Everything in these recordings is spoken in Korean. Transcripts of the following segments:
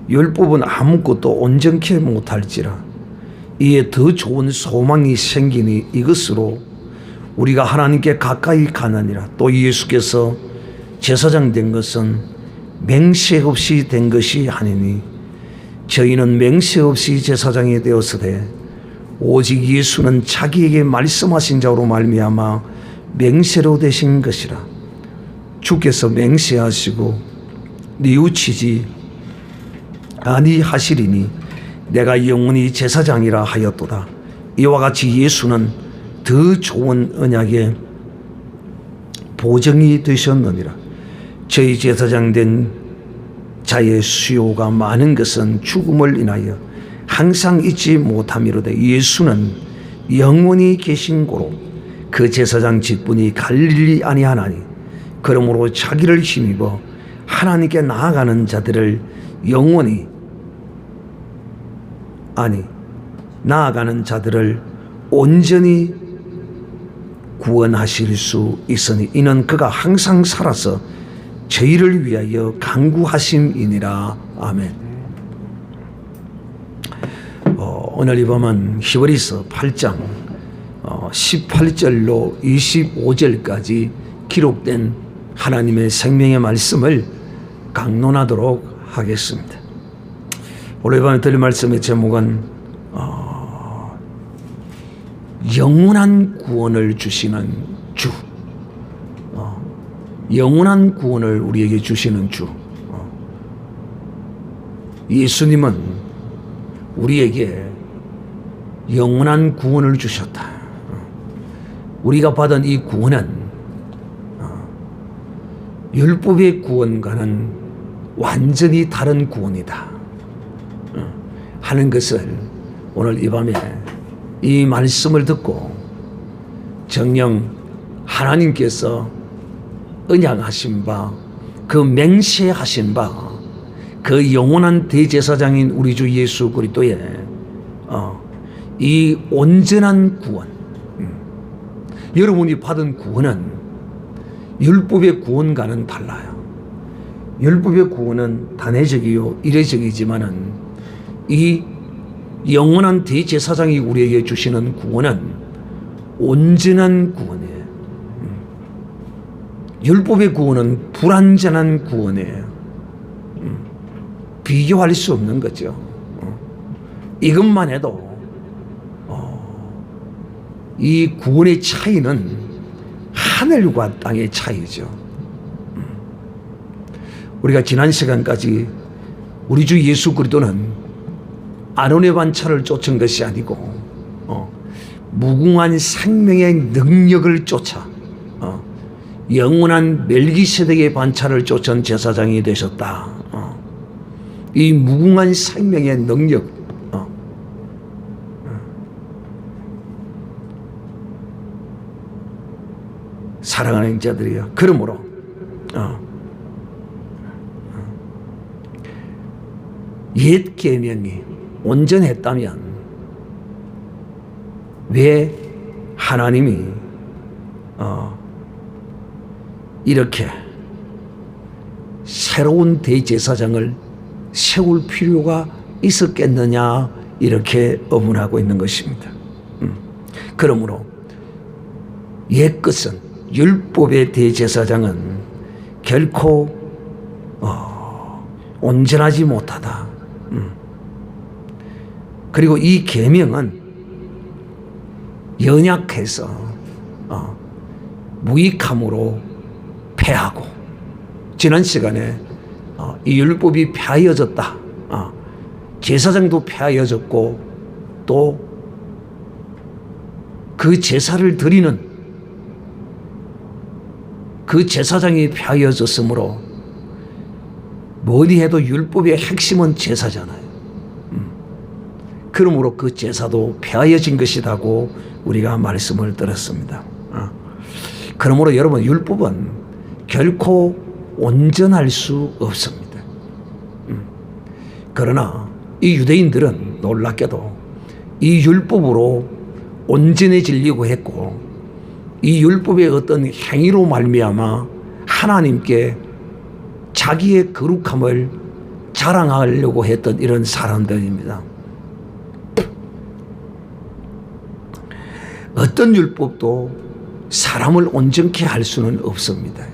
율법은 아무것도 온전케 못할지라 이에 더 좋은 소망이 생기니 이것으로 우리가 하나님께 가까이 가느니라. 또 예수께서 제사장 된 것은 맹세 없이 된 것이 아니니 저희는 맹세 없이 제사장이 되었으되 오직 예수는 자기에게 말씀하신 자로 말미암아 맹세로 되신 것이라. 주께서 맹세하시고 뉘우치지 아니하시리니 내가 영원히 제사장이라 하였도다. 이와 같이 예수는 더 좋은 언약의 보증이 되셨느니라. 저희 제사장 된 자의 수요가 많은 것은 죽음을 인하여 항상 잊지 못함이로되 예수는 영원히 계신 고로 그 제사장 직분이 갈릴리 아니하나니 그러므로 자기를 힘입어 하나님께 나아가는 자들을 영원히 나아가는 자들을 온전히 구원하실 수 있으니 이는 그가 항상 살아서 저희를 위하여 간구하심이니라. 아멘. 오늘 이 밤은 히브리서 8장 18절로 25절까지 기록된 하나님의 생명의 말씀을 강론하도록 하겠습니다. 오늘 이 밤에 드릴 말씀의 제목은 영원한 구원을 주시는 주. 영원한 구원을 우리에게 주시는 주. 예수님은 우리에게 영원한 구원을 주셨다. 우리가 받은 이 구원은 율법의 구원과는 완전히 다른 구원이다 하는 것을 오늘 이 밤에 이 말씀을 듣고 정녕 하나님께서 언약하신 바, 그 맹세하신 바, 그 영원한 대제사장인 우리 주 예수 그리스도의 이 온전한 구원, 여러분이 받은 구원은 율법의 구원과는 달라요. 율법의 구원은 단회적이요 이례적이지만은 이 영원한 대제사장이 우리에게 주시는 구원은 온전한 구원이에요. 율법의 구원은 불완전한 구원이에요. 비교할 수 없는 거죠. 이것만 해도 이 구원의 차이는 하늘과 땅의 차이죠. 우리가 지난 시간까지 우리 주 예수 그리스도는 아론의 반차를 쫓은 것이 아니고 무궁한 생명의 능력을 쫓아 영원한 멜기세덱의 반차를 쫓은 제사장이 되셨다. 이 무궁한 생명의 능력, 사랑하는 자들이여, 그러므로 옛 계명이 온전했다면 왜 하나님이 이렇게 새로운 대제사장을 세울 필요가 있었겠느냐, 이렇게 의문하고 있는 것입니다. 그러므로 옛것은 율법의 대제사장은 결코 온전하지 못하다. 그리고 이 계명은 연약해서 무익함으로 패하고, 지난 시간에 이 율법이 폐하여졌다, 제사장도 폐하여졌고 또 그 제사를 드리는 그 제사장이 폐하여졌으므로 뭐니 해도 율법의 핵심은 제사잖아요. 그러므로 그 제사도 폐하여진 것이라고 우리가 말씀을 들었습니다. 그러므로 여러분, 율법은 결코 온전할 수 없습니다. 그러나 이 유대인들은 놀랍게도 이 율법으로 온전해지려고 했고, 이 율법의 어떤 행위로 말미암아 하나님께 자기의 거룩함을 자랑하려고 했던 이런 사람들입니다. 어떤 율법도 사람을 온전케 할 수는 없습니다.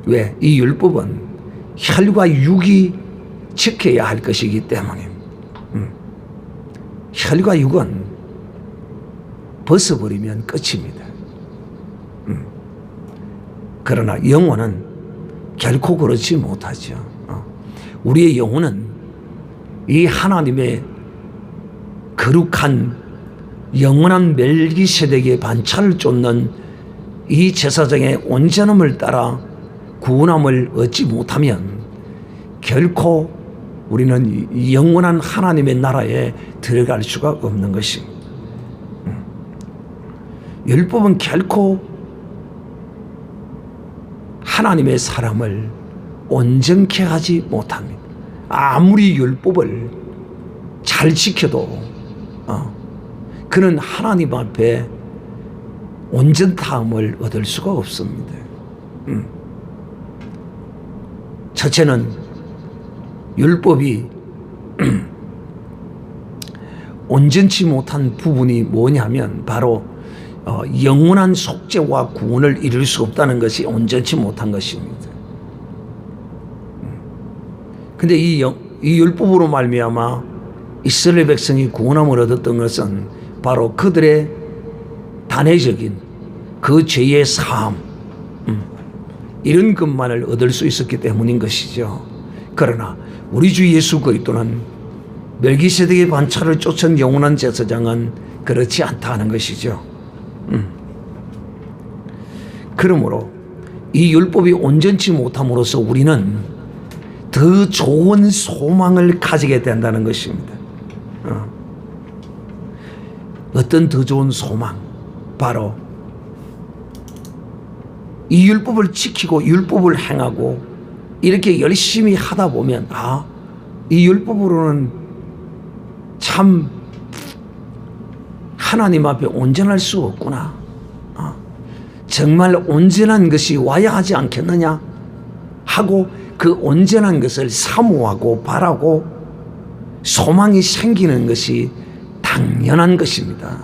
왜? 이 율법은 혈과 육이 지켜야 할 것이기 때문에 혈과 육은 벗어버리면 끝입니다. 그러나 영혼은 결코 그렇지 못하죠. 우리의 영혼은 이 하나님의 거룩한 영원한 멜기세덱의 반차를 쫓는 이 제사장의 온전함을 따라 구원함을 얻지 못하면 결코 우리는 이 영원한 하나님의 나라에 들어갈 수가 없는 것입니다. 율법은 결코 하나님의 사람을 온전케 하지 못합니다. 아무리 율법을 잘 지켜도 그는 하나님 앞에 온전함을 얻을 수가 없습니다. 첫째는 율법이 온전치 못한 부분이 뭐냐면 바로 영원한 속죄와 구원을 이룰 수 없다는 것이 온전치 못한 것입니다. 근데 이 율법으로 말미암아 이스라엘 백성이 구원함을 얻었던 것은 바로 그들의 단회적인 그 죄의 사함, 이런 것만을 얻을 수 있었기 때문인 것이죠. 그러나 우리 주 예수 그리스도는 멜기세덱의 반차를 쫓은 영원한 제사장은 그렇지 않다는 것이죠. 그러므로 이 율법이 온전치 못함으로써 우리는 더 좋은 소망을 가지게 된다는 것입니다. 어떤 더 좋은 소망? 바로 이 율법을 지키고 율법을 행하고 이렇게 열심히 하다 보면 이 율법으로는 참 하나님 앞에 온전할 수 없구나. 정말 온전한 것이 와야 하지 않겠느냐 하고 그 온전한 것을 사모하고 바라고 소망이 생기는 것이 당연한 것입니다.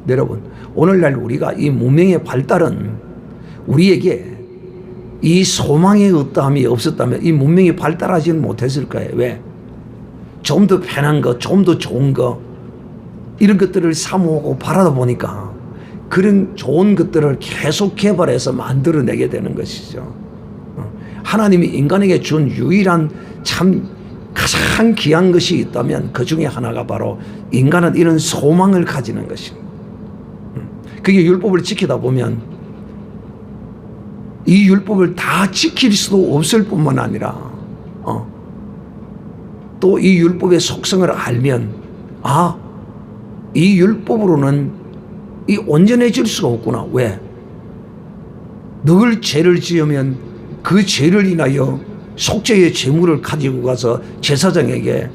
여러분, 오늘날 우리가 이 문명의 발달은 우리에게 이 소망의 어떠함이 없었다면 이 문명이 발달하지는 못했을 거예요. 왜? 좀 더 편한 것, 좀 더 좋은 것, 이런 것들을 사모하고 바라다 보니까 그런 좋은 것들을 계속 개발해서 만들어내게 되는 것이죠. 하나님이 인간에게 준 유일한 참 가장 귀한 것이 있다면 그 중에 하나가 바로 인간은 이런 소망을 가지는 것입니다. 그게 율법을 지키다 보면 이 율법을 다 지킬 수도 없을 뿐만 아니라 또 이 율법의 속성을 알면 이 율법으로는 이 온전해질 수가 없구나. 왜? 늘 죄를 지으면 그 죄를 인하여 속죄의 제물을 가지고 가서 제사장에게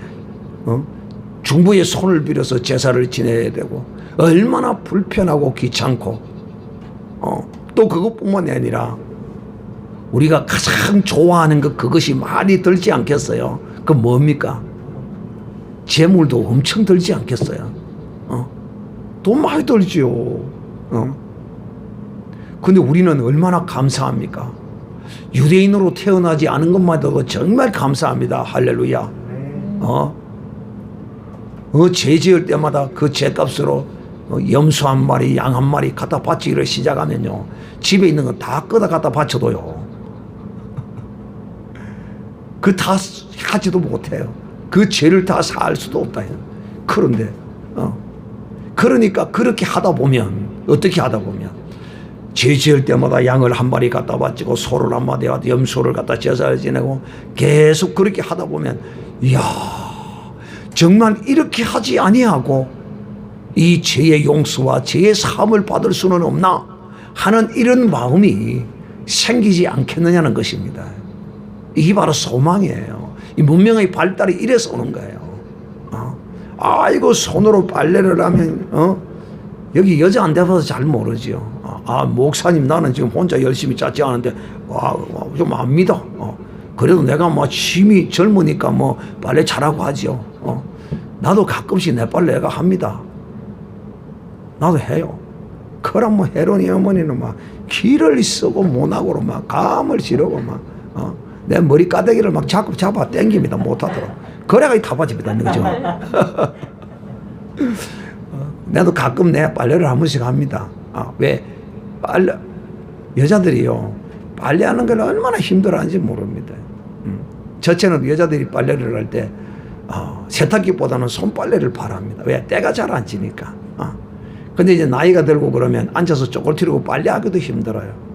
중보의 손을 빌어서 제사를 지내야 되고 얼마나 불편하고 귀찮고 또 그것뿐만 아니라 우리가 가장 좋아하는 것 그것이 많이 들지 않겠어요? 그 뭡니까? 제물도 엄청 들지 않겠어요? 돈 많이 들지요. 근데 우리는 얼마나 감사합니까? 유대인으로 태어나지 않은 것만으로도 정말 감사합니다. 할렐루야. 죄 지을 때마다 그 죄값으로 염소 한 마리, 양 한 마리 갖다 바치기를 시작하면요, 집에 있는 거 다 끄다 갖다 바쳐도요, 그 다 하지도 못해요. 그 죄를 다 살 수도 없다. 그런데 그러니까 그렇게 하다 보면 어떻게 하다 보면 죄 지을 때마다 양을 한 마리 갖다 바치고 소를 한 마리 갖다 염소를 갖다 제사를 지내고 계속 그렇게 하다 보면 이야, 정말 이렇게 하지 아니하고 이 죄의 용서와 죄의 사함을 받을 수는 없나 하는 이런 마음이 생기지 않겠느냐는 것입니다. 이게 바로 소망이에요. 이 문명의 발달이 이래서 오는 거예요. 아이고 손으로 빨래를 하면 여기 여자 안 돼봐서 잘 모르죠. 목사님 나는 지금 혼자 열심히 짰지 않은데 좀 압니다. 그래도 내가 뭐 힘이 젊으니까 뭐 빨래 잘하고 하지요. 나도 가끔씩 내 빨래 내가 합니다. 나도 해요. 그럼 뭐 헤로니 어머니는 막 기를 쓰고 모나고로 막 감을 지르고 막 내 머리 까대기를 막 자꾸 잡아 당깁니다. 못하도록. 그래가 이 타바집니다. 그죠? 나도 가끔 내 빨래를 한 번씩 합니다. 왜? 여자들이요. 빨래하는 걸 얼마나 힘들어하는지 모릅니다. 첫째는 여자들이 빨래를 할 때 세탁기보다는 손빨래를 바랍니다. 왜? 때가 잘 안 지니까. 근데 이제 나이가 들고 그러면 앉아서 쪼글티르고 빨래하기도 힘들어요.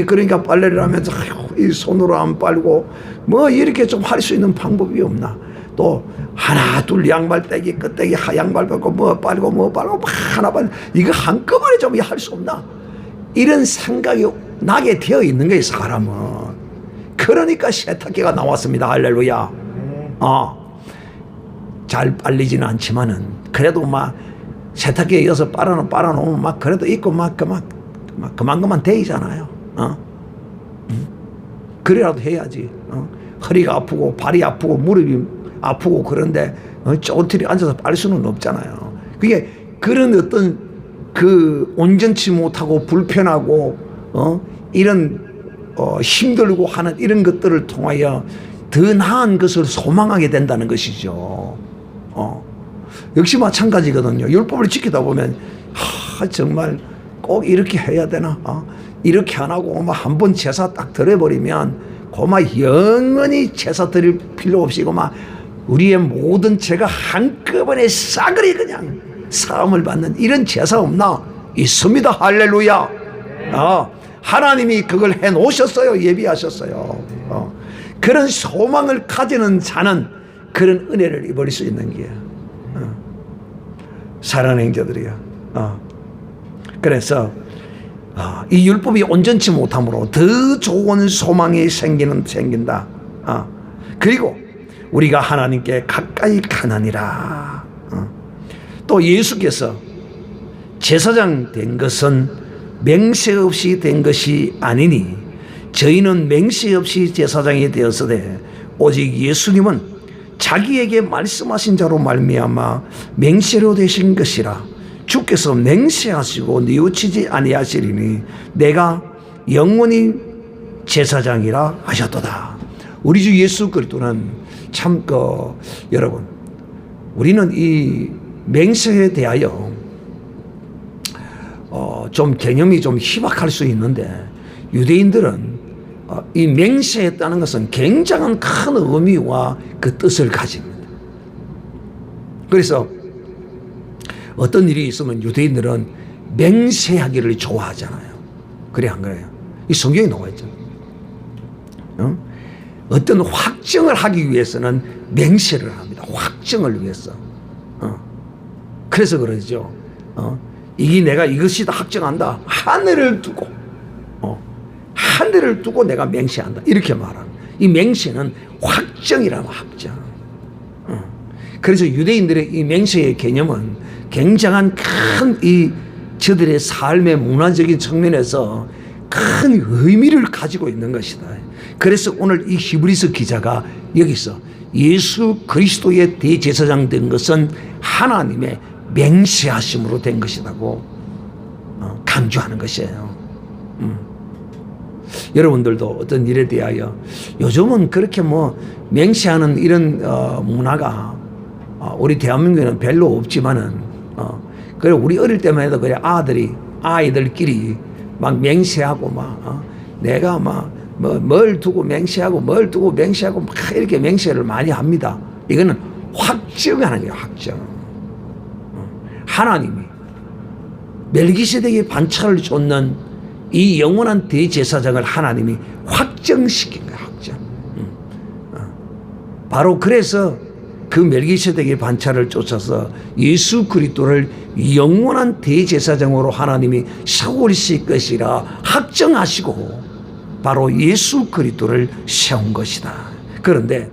그러니까 빨래를 하면서 이 손으로 안 빨고 뭐 이렇게 좀 할 수 있는 방법이 없나. 또 하나 둘 양말 떼기 끄떼기 양말 빨고 뭐 빨고 하나 빨고 이거 한꺼번에 좀 할 수 없나. 이런 생각이 나게 되어 있는 거예요, 사람은. 그러니까 세탁기가 나왔습니다. 할렐루야. 잘 빨리지는 않지만은 그래도 막 세탁기에 이어서 빨아놓으면 막 그래도 있고 막 그만 데이잖아요. 그래라도 해야지. 허리가 아프고 발이 아프고 무릎이 아프고 그런데 쪼틀이 앉아서 빨 수는 없잖아요. 그게 그런 어떤 그 온전치 못하고 불편하고 이런 힘들고 하는 이런 것들을 통하여 더 나은 것을 소망하게 된다는 것이죠. 역시 마찬가지거든요. 율법을 지키다 보면 정말 꼭 이렇게 해야 되나? 이렇게 안 하고 한 번 제사 딱 드려버리면 고마 영원히 제사 드릴 필요 없이 고마 우리의 모든 죄가 한꺼번에 싸그리 그냥 사함을 받는 이런 제사 없나? 있습니다. 할렐루야. 하나님이 그걸 해 놓으셨어요. 예비하셨어요. 그런 소망을 가지는 자는 그런 은혜를 입을 수 있는 게 사랑하는 형제들이요. 그래서 이 율법이 온전치 못함으로 더 좋은 소망이 생긴다. 그리고 우리가 하나님께 가까이 가느니라. 또 예수께서 제사장 된 것은 맹세 없이 된 것이 아니니 저희는 맹세 없이 제사장이 되었으되 오직 예수님은 자기에게 말씀하신 자로 말미암아 맹세로 되신 것이라. 주께서 맹세하시고 뉘우치지 아니하시리니 내가 영원히 제사장이라 하셨도다. 우리 주 예수 그리스도는 참 여러분 우리는 이 맹세에 대하여 좀 개념이 좀 희박할 수 있는데 유대인들은 이 맹세했다는 것은 굉장한 큰 의미와 그 뜻을 가집니다. 그래서 어떤 일이 있으면 유대인들은 맹세하기를 좋아하잖아요. 그래 안 그래요? 이 성경에 나와 있죠. 어떤 확정을 하기 위해서는 맹세를 합니다. 확정을 위해서. 그래서 그러죠. 이게 내가 이것이다 확정한다. 하늘을 두고 내가 맹세한다. 이렇게 말합니다. 이 맹세는 확정이라는 확정. 그래서 유대인들의 이 맹세의 개념은 굉장한 큰 저들의 삶의 문화적인 측면에서 큰 의미를 가지고 있는 것이다. 그래서 오늘 이 히브리서 기자가 여기서 예수 그리스도의 대제사장 된 것은 하나님의 맹세하심으로 된 것이라고 강조하는 것이에요. 여러분들도 어떤 일에 대하여 요즘은 그렇게 뭐 맹세하는 이런 문화가 우리 대한민국에는 별로 없지만은 그래 우리 어릴 때만 해도 그래 아이들끼리 막 맹세하고 막 내가 막 뭘 두고 맹세하고 막 이렇게 맹세를 많이 합니다. 이거는 확정하는 거예요. 확정. 하나님이 멜기세덱의 반차를 쫓는 이 영원한 대제사장을 하나님이 확정시킨 거예요. 확정. 바로 그래서 그 멜기세덱의 반차를 쫓아서 예수 그리스도를 영원한 대제사장으로 하나님이 세우실 것이라 확정하시고 바로 예수 그리스도를 세운 것이다. 그런데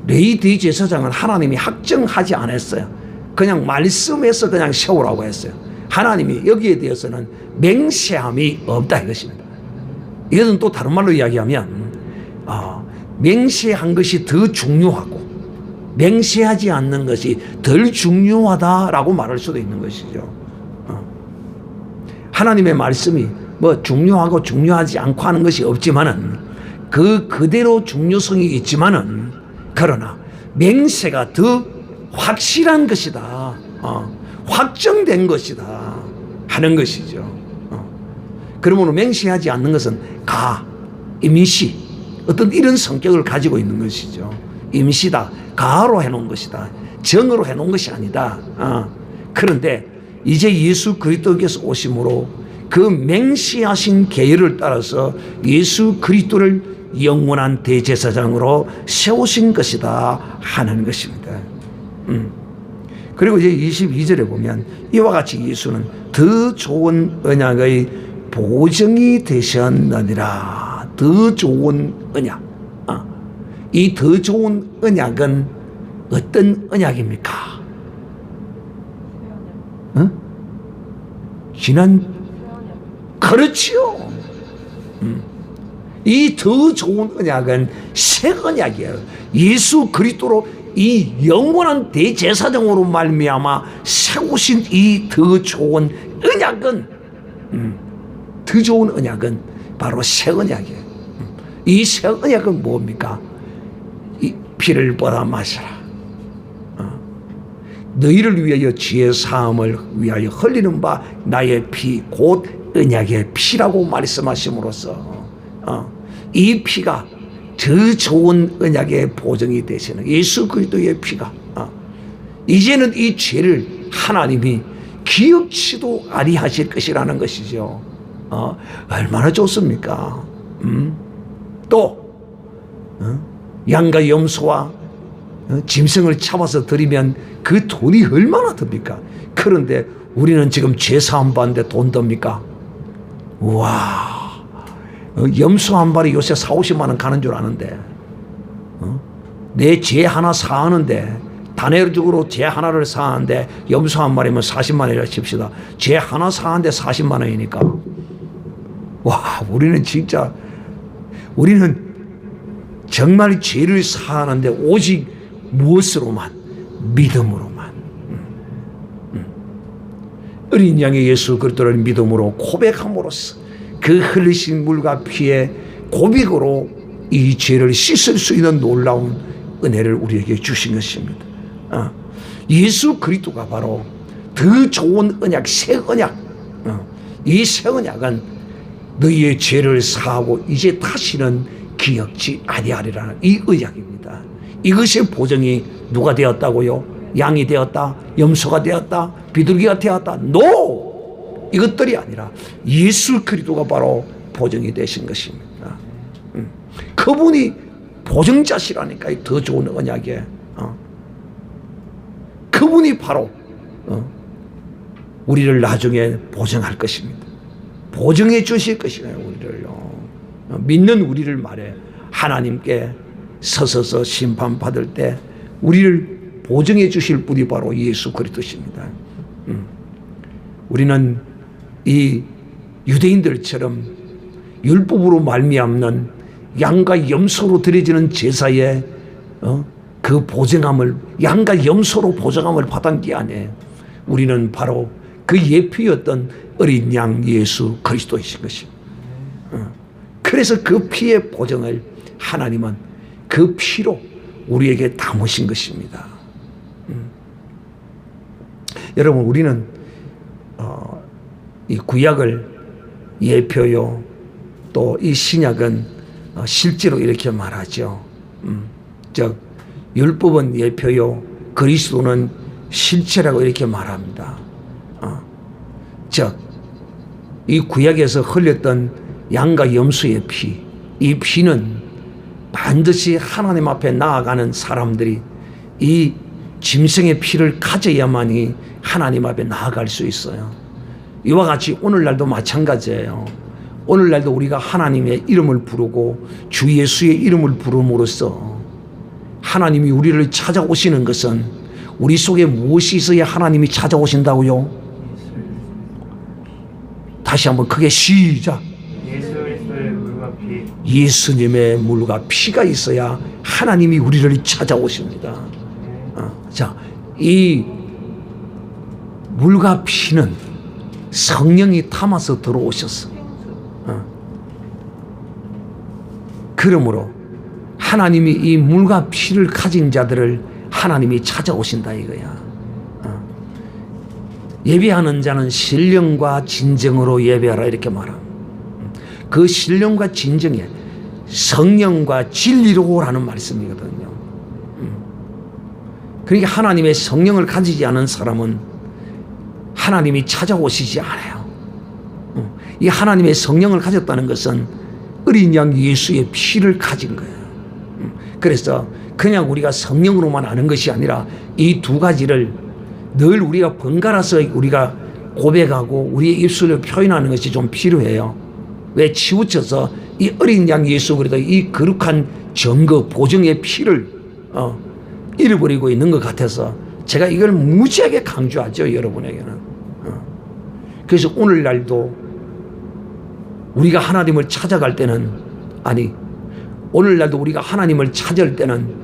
레위 대제사장은 하나님이 확정하지 않았어요. 그냥 말씀해서 그냥 세우라고 했어요. 하나님이 여기에 대해서는 맹세함이 없다 이것입니다. 이것은 또 다른 말로 이야기하면 맹세한 것이 더 중요하고 맹세하지 않는 것이 덜 중요하다라고 말할 수도 있는 것이죠. 하나님의 말씀이 뭐 중요하고 중요하지 않고 하는 것이 없지만은 그대로 중요성이 있지만은 그러나 맹세가 더 확실한 것이다. 확정된 것이다 하는 것이죠. 그러므로 맹세하지 않는 것은 임시 어떤 이런 성격을 가지고 있는 것이죠. 임시다, 가로 해놓은 것이다, 정으로 해놓은 것이 아니다. 그런데 이제 예수 그리스도께서 오심으로 그 맹세하신 계율을 따라서 예수 그리스도를 영원한 대제사장으로 세우신 것이다 하는 것입니다. 그리고 이제 22절에 보면 이와 같이 예수는 더 좋은 언약의 보증이 되셨느니라. 더 좋은 언약. 이 더 좋은 언약은 어떤 언약입니까? 그렇지요. 이 더 좋은 언약은 새 언약이에요. 예수 그리스도로 이 영원한 대제사장으로 말미암아 세우신 이 더 좋은 언약은 더 좋은 언약은 바로 새 언약이에요. 이 새 언약은 뭡니까? 이 피를 받아 마시라. 너희를 위하여 죄 사함을 위하여 흘리는 바 나의 피 곧 언약의 피라고 말씀하심으로써 이 피가 더 좋은 언약의 보증이 되시는 예수 그리스도의 피가 이제는 이 죄를 하나님이 기억치도 아니하실 것이라는 것이죠. 얼마나 좋습니까? 또 양과 염소와 짐승을 잡아서 드리면 그 돈이 얼마나 듭니까? 그런데 우리는 지금 죄 사함 받는데 돈 듭니까? 우와, 염소 한 마리 요새 40-50만 원 가는 줄 아는데 내 죄 하나 사하는데 단회적으로 죄 하나를 사하는데 염소 한 마리면 40만 원이라 칩시다. 죄 하나 사하는데 40만 원이니까 와, 우리는 정말 죄를 사하는데 오직 무엇으로만? 믿음으로만. 어린 양의 예수 그리스도를 믿음으로 고백함으로써 그 흘리신 물과 피의 고백으로 이 죄를 씻을 수 있는 놀라운 은혜를 우리에게 주신 것입니다. 예수 그리스도가 바로 더 좋은 언약, 새 언약. 이 새 언약은 너희의 죄를 사하고 이제 다시는 기억지 아니하리라는 이 언약입니다. 이것의 보증이 누가 되었다고요? 양이 되었다? 염소가 되었다? 비둘기가 되었다? No! 이것들이 아니라 예수 그리스도가 바로 보증이 되신 것입니다. 그분이 보증자시라니까 더 좋은 언약에 그분이 바로 우리를 나중에 보증할 것입니다. 보증해 주실 것이네요. 우리를요. 믿는 우리를 말해 하나님께 서서서 심판받을 때 우리를 보증해 주실 분이 바로 예수 그리스도십니다. 우리는 이 유대인들처럼 율법으로 말미암는 양과 염소로 드려지는 제사에 그 보증함을 양과 염소로 보증함을 받은 게 아니에요. 우리는 바로 그 예표였던 어린 양 예수 그리스도이신 것입니다. 그래서 그 피의 보증을 하나님은 그 피로 우리에게 담으신 것입니다. 여러분, 우리는 이 구약을 예표요, 또 이 신약은 실제로 이렇게 말하죠. 즉 율법은 예표요, 그리스도는 실체라고 이렇게 말합니다. 즉 이 구약에서 흘렸던 양과 염소의 피, 이 피는 반드시 하나님 앞에 나아가는 사람들이 이 짐승의 피를 가져야만이 하나님 앞에 나아갈 수 있어요. 이와 같이 오늘날도 마찬가지예요. 오늘날도 우리가 하나님의 이름을 부르고 주 예수의 이름을 부름으로써 하나님이 우리를 찾아오시는 것은 우리 속에 무엇이 있어야 하나님이 찾아오신다고요? 다시 한번 크게 시작. 예수 그리스도의 물과 피. 예수님의 물과 피가 있어야 하나님이 우리를 찾아오십니다. 자, 이 물과 피는 성령이 담아서 들어오셨어. 그러므로 하나님이 이 물과 피를 가진 자들을 하나님이 찾아오신다 이거야. 예배하는 자는 신령과 진정으로 예배하라 이렇게 말합니다. 그 신령과 진정에 성령과 진리로 오라는 말씀이거든요. 그러니까 하나님의 성령을 가지지 않은 사람은 하나님이 찾아오시지 않아요. 이 하나님의 성령을 가졌다는 것은 어린 양 예수의 피를 가진 거예요. 그래서 그냥 우리가 성령으로만 아는 것이 아니라 이 두 가지를 늘 우리가 번갈아서 우리가 고백하고 우리의 입술로 표현하는 것이 좀 필요해요. 왜? 치우쳐서 이 어린 양 예수 그리스도 이 거룩한 증거 보증의 피를 잃어버리고 있는 것 같아서 제가 이걸 무지하게 강조하죠, 여러분에게는. 그래서 오늘날도 우리가 하나님을 찾아갈 때는, 아니 오늘날도 우리가 하나님을 찾을 때는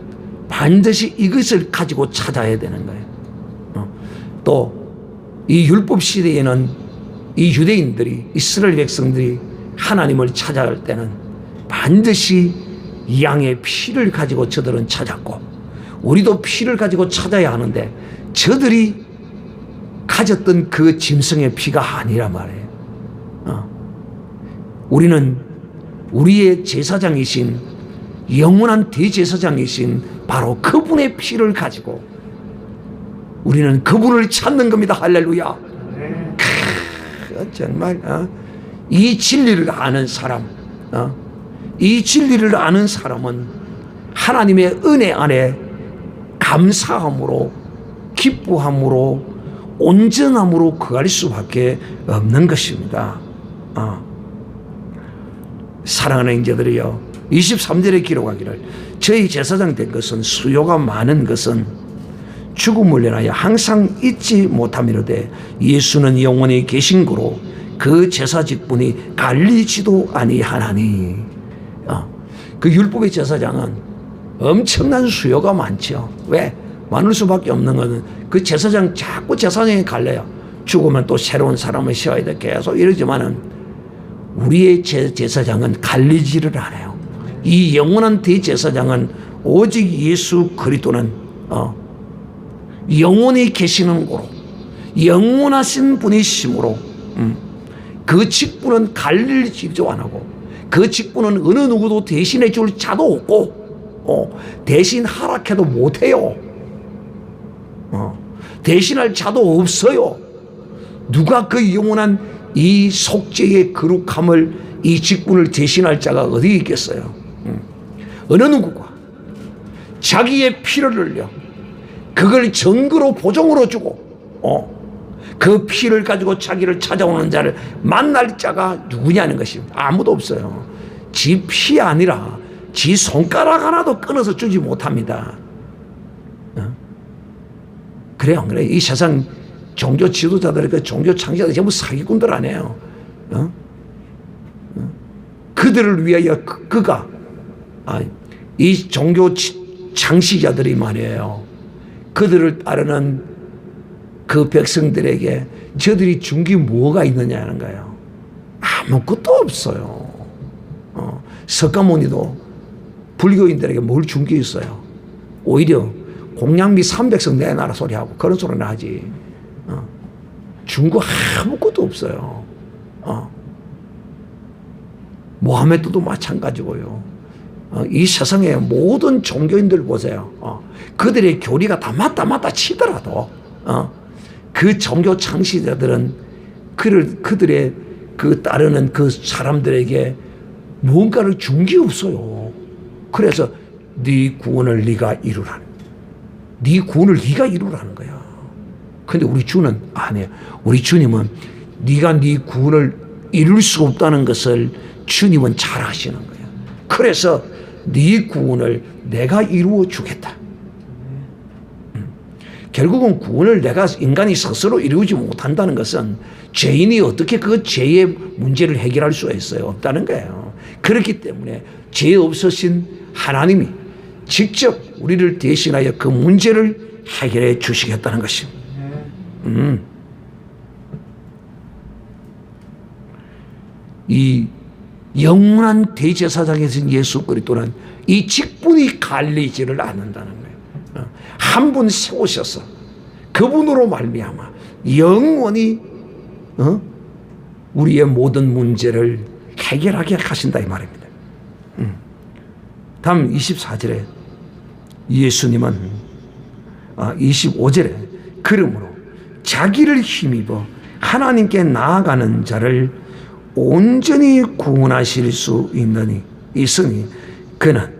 반드시 이것을 가지고 찾아야 되는 거예요. 또 이 율법 시대에는 이 유대인들이, 이스라엘 백성들이 하나님을 찾아갈 때는 반드시 양의 피를 가지고 저들은 찾았고, 우리도 피를 가지고 찾아야 하는데 저들이 가졌던 그 짐승의 피가 아니란 말이에요. 우리는 우리의 제사장이신, 영원한 대제사장이신 바로 그분의 피를 가지고 우리는 그분을 찾는 겁니다. 할렐루야. 정말 이 진리를 아는 사람, 이 진리를 아는 사람은 하나님의 은혜 안에 감사함으로, 기뻐함으로, 온전함으로 거할 수밖에 없는 것입니다. 사랑하는 형제들이여, 23절에 기록하기를 저희 제사장 된 것은 수요가 많은 것은 죽음을 인하여 항상 잊지 못함이로되 예수는 영원히 계신 거로 그 제사 직분이 갈리지도 아니하나니. 그 율법의 제사장은 엄청난 수요가 많죠. 왜? 많을 수밖에 없는 것은 그 제사장, 자꾸 제사장이 갈려요. 죽으면 또 새로운 사람을 세워야 돼. 계속 이러지만은 우리의 제사장은 갈리지를 않아요. 이 영원한 대제사장은 오직 예수 그리스도는 영원히 계시는 거로, 영원하신 분이심으로 그 직분은 갈리지도 안 하고, 그 직분은 어느 누구도 대신해 줄 자도 없고 대신 하락해도 못해요. 대신할 자도 없어요. 누가 그 영원한 이 속죄의 거룩함을, 이 직분을 대신할 자가 어디 있겠어요? 어느 누구가 자기의 피를 흘려 그걸 증거로 보정으로 주고 그 피를 가지고 자기를 찾아오는 자를 만날 자가 누구냐는 것입니다. 아무도 없어요. 지 피 아니라 지 손가락 하나도 끊어서 주지 못합니다. 그래요, 안 그래? 이 세상 종교 지도자들, 그 종교 창시자들 전부 사기꾼들 아니에요. 그들을 위하여 그가 이 종교 창시자들이 말이에요. 그들을 따르는 그 백성들에게 저들이 준 게 뭐가 있느냐는 거예요. 아무것도 없어요. 석가모니도 불교인들에게 뭘 준 게 있어요? 오히려 공양미 300성 내놔라 소리하고 그런 소리나 하지. 준 거 아무것도 없어요. 모하메드도 마찬가지고요. 이 세상의 모든 종교인들 보세요. 그들의 교리가 다 맞다 치더라도 그 종교 창시자들은 그들의 그 따르는 그 사람들에게 무언가를 준 게 없어요. 그래서 네 구원을 네가 이루라는, 네 구원을 네가 이루라는 거야. 근데 우리 주는 아니에요. 우리 주님은 네가 네 구원을 이룰 수 없다는 것을 주님은 잘 아시는 거예요. 그래서 네 구원을 내가 이루어 주겠다. 결국은 구원을 내가 인간이 스스로 이루지 못한다는 것은 죄인이 어떻게 그 죄의 문제를 해결할 수가 있어요? 없다는 거예요. 그렇기 때문에 죄 없으신 하나님이 직접 우리를 대신하여 그 문제를 해결해 주시겠다는 것입니다. 이 영원한 대제사장이신 예수 그리스도는 이 직분이 갈리지를 않는다는 거예요. 한 분 세우셔서 그분으로 말미암아 영원히 우리의 모든 문제를 해결하게 하신다 이 말입니다. 다음 24절에 예수님은 25절에 그러므로 자기를 힘입어 하나님께 나아가는 자를 온전히 구원하실 수 있으니 그는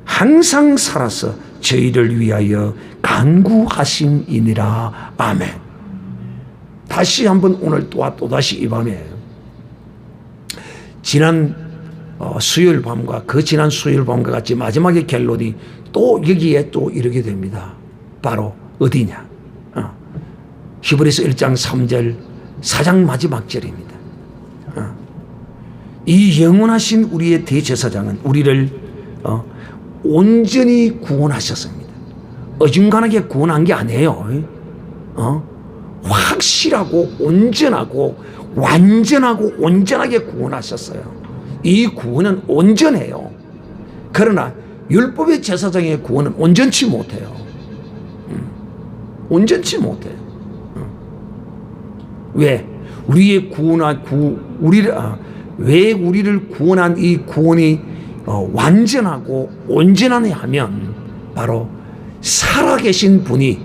항상 살아서 저희를 위하여 간구하심이니라. 아멘. 다시 한번 오늘 또다시 이 밤에 지난 수요일 밤과 그 지난 수요일 밤과 같이 마지막의 결론이 또 여기에 또 이르게 됩니다. 바로 어디냐? 히브리서 1장 3절 4장 마지막 절입니다. 이 영원하신 우리의 대제사장은 우리를 온전히 구원하셨습니다. 어중간하게 구원한 게 아니에요. 확실하고 온전하고 완전하고 온전하게 구원하셨어요. 이 구원은 온전해요. 그러나 율법의 제사장의 구원은 온전치 못해요. 온전치 못해요. 왜? 왜 우리를 구원한 이 구원이 완전하고 온전하냐 하면 바로 살아계신 분이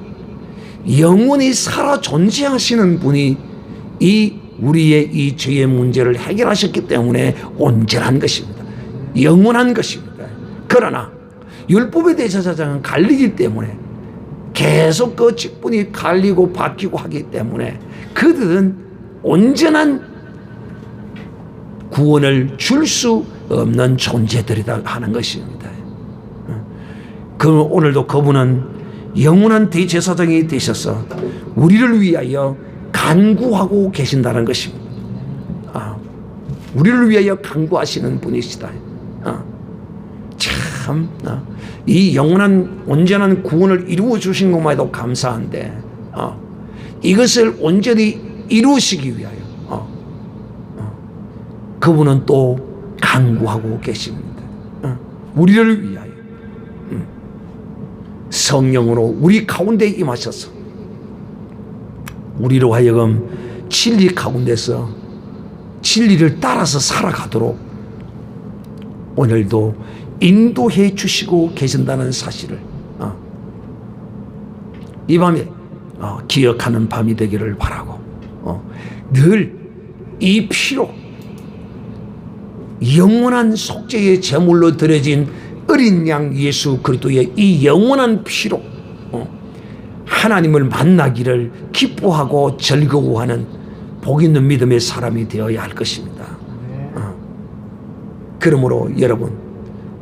영원히 살아 존재하시는 분이 우리의 이 죄의 문제를 해결하셨기 때문에 온전한 것입니다. 영원한 것입니다. 그러나 율법의 대제사장은 갈리기 때문에 계속 그 직분이 갈리고 바뀌고 하기 때문에 그들은 온전한 구원을 줄 수 없는 존재들이다 하는 것입니다. 오늘도 그분은 영원한 대제사장이 되셔서 우리를 위하여 간구하고 계신다는 것입니다. 우리를 위하여 간구하시는 분이시다. 참, 이 영원한 온전한 구원을 이루어 주신 것만 해도 감사한데, 이것을 온전히 이루시기 위하여, 그분은 또 간구하고 계십니다. 우리를 위하여. 성령으로 우리 가운데 임하셔서 우리로 하여금 진리 가운데서 진리를 따라서 살아가도록 오늘도 인도해 주시고 계신다는 사실을 이 밤에 기억하는 밤이 되기를 바라고 늘 이 피로 영원한 속죄의 제물로 드려진 어린 양 예수 그리스도의 이 영원한 피로 하나님을 만나기를 기뻐하고 즐거워하는 복 있는 믿음의 사람이 되어야 할 것입니다. 그러므로 여러분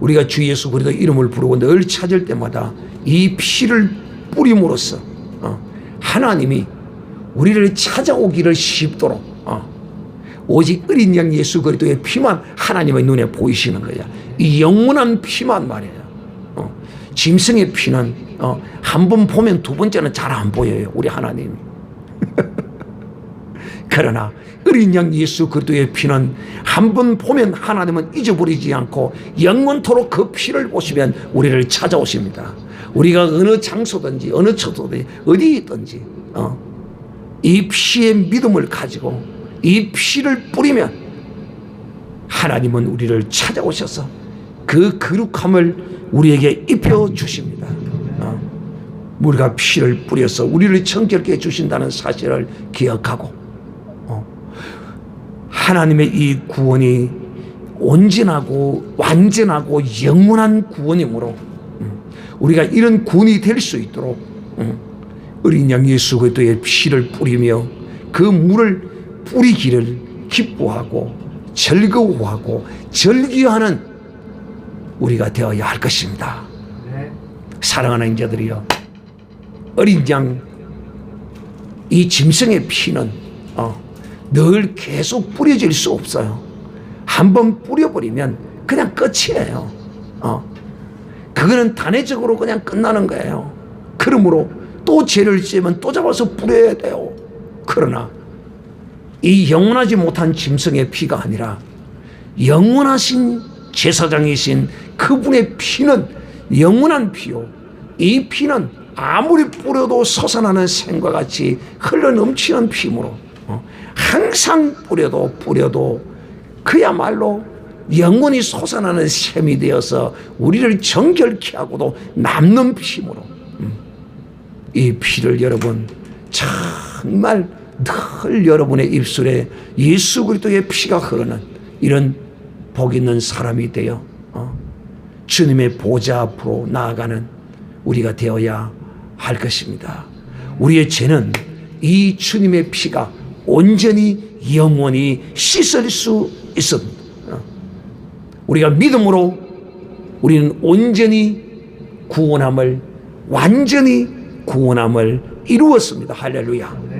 우리가 주 예수 그리스도 이름을 부르고 늘 찾을 때마다 이 피를 뿌림으로써 하나님이 우리를 찾아오기를 쉽도록 오직 어린 양 예수 그리스도의 피만 하나님의 눈에 보이시는 거야. 이 영원한 피만 말이에요. 짐승의 피는 한 번 보면 두 번째는 잘 안 보여요. 우리 하나님. 그러나 어린 양 예수 그리스도의 피는 한 번 보면 하나님은 잊어버리지 않고 영원토록 그 피를 보시면 우리를 찾아오십니다. 우리가 어느 장소든지 어느 처소든지 어디 있든지 이 피의 믿음을 가지고 이 피를 뿌리면 하나님은 우리를 찾아오셔서 그 거룩함을 우리에게 입혀주십니다. 우리가 피를 뿌려서 우리를 정결케 해주신다는 사실을 기억하고 하나님의 이 구원이 온전하고 완전하고 영원한 구원이므로 우리가 이런 구원이 될 수 있도록 어린 양 예수 그리스도의 피를 뿌리며 그 물을 뿌리기를 기뻐하고 즐거워하고 즐기하는 우리가 되어야 할 것입니다. 사랑하는 자들이여 어린 양, 이 짐승의 피는 늘 계속 뿌려질 수 없어요. 한번 뿌려버리면 그냥 끝이에요. 그거는 단회적으로 그냥 끝나는 거예요. 그러므로 또 죄를 지으면 또 잡아서 뿌려야 돼요. 그러나 이 영원하지 못한 짐승의 피가 아니라 영원하신 제사장이신 그분의 피는 영원한 피요, 이 피는 아무리 뿌려도 솟아나는 샘과 같이 흘러넘치는 피므로 항상 뿌려도 그야말로 영원히 솟아나는 샘이 되어서 우리를 정결케 하고도 남는 피므로 이 피를 여러분 정말 늘 여러분의 입술에 예수 그리스도의 피가 흐르는 이런 복 있는 사람이 되어 주님의 보좌 앞으로 나아가는 우리가 되어야 할 것입니다. 우리의 죄는 이 주님의 피가 온전히 영원히 씻을 수 있습니다. 우리가 믿음으로 우리는 온전히 구원함을, 완전히 구원함을 이루었습니다. 할렐루야.